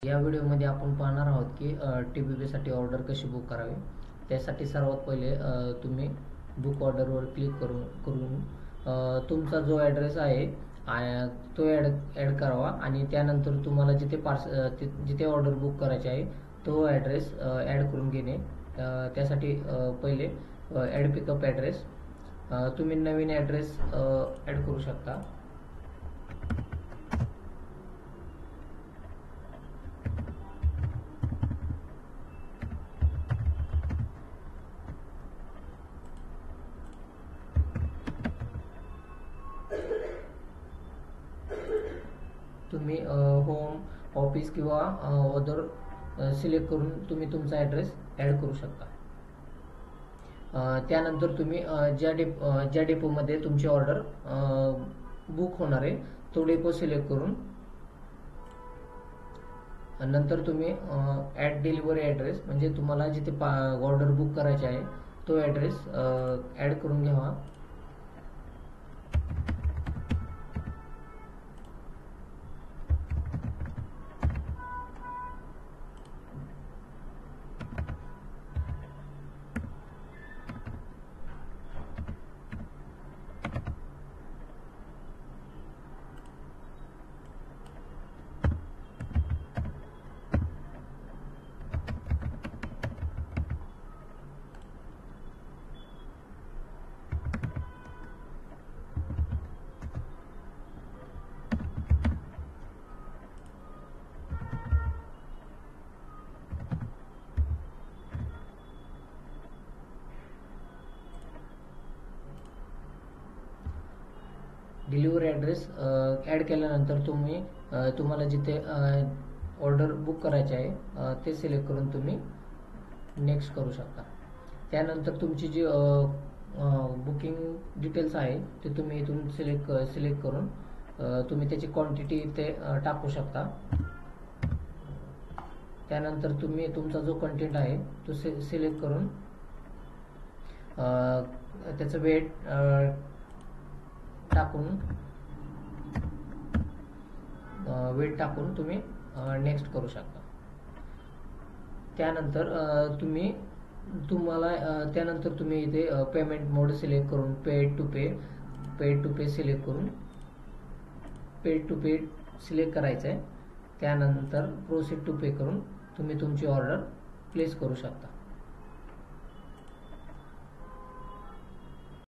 या व्हिडिओमध्ये आपण पाहणार आहोत की TBP ऑर्डर कशी बुक करावी। त्यासाठी सर्वात पहिले तुम्ही बुक ऑर्डरवर क्लिक करून तुमचा जो ॲड्रेस आहे तो ॲड करावा आणि त्यानंतर तुम्हाला जिथे ऑर्डर बुक करायची आहे तो ॲड्रेस ॲड करून घेणे। त्यासाठी पहिले ॲड पिकअप ॲड्रेस तुम्ही नवीन ॲड्रेस ॲड करू शकता। तुम्ही होम ऑफिस किंवा अदर सिलेक्ट करून तुम्ही तुमचा ॲड्रेस ॲड करू शकता। त्यानंतर तुम्ही ज्या डेपोमध्ये तुमची ऑर्डर बुक होणार आहे तो डेपो सिलेक्ट करून नंतर तुम्ही ॲड डिलिव्हरी ॲड्रेस म्हणजे तुम्हाला जिथे ऑर्डर बुक करायची आहे तो ॲड्रेस ॲड करून घ्यावा। डिलिव्हरी ॲड्रेस ॲड केल्यानंतर तुम्हाला जिथे ऑर्डर बुक करायचे आहे ते सिलेक्ट करून तुम्ही नेक्स्ट करू शकता। त्यानंतर तुमची जी बुकिंग डिटेल्स आहे ते तुम्ही इथून सिलेक्ट करून तुम्ही त्याची क्वांटिटी इथे टाकू शकता। त्यानंतर तुम्ही तुमचा जो कंटेंट आहे तो सिलेक्ट करून त्याचं वेट टाकून तुम्ही नेक्स्ट करू शकता। त्यानंतर तुम्ही इथे पेमेंट मोड सिलेक्ट करून पेड टू पे सिलेक्ट करून पेड टू पे सिलेक्ट करायचं आहे। त्यानंतर प्रोसीड टू पे करून तुम्ही तुमची ऑर्डर प्लेस करू शकता।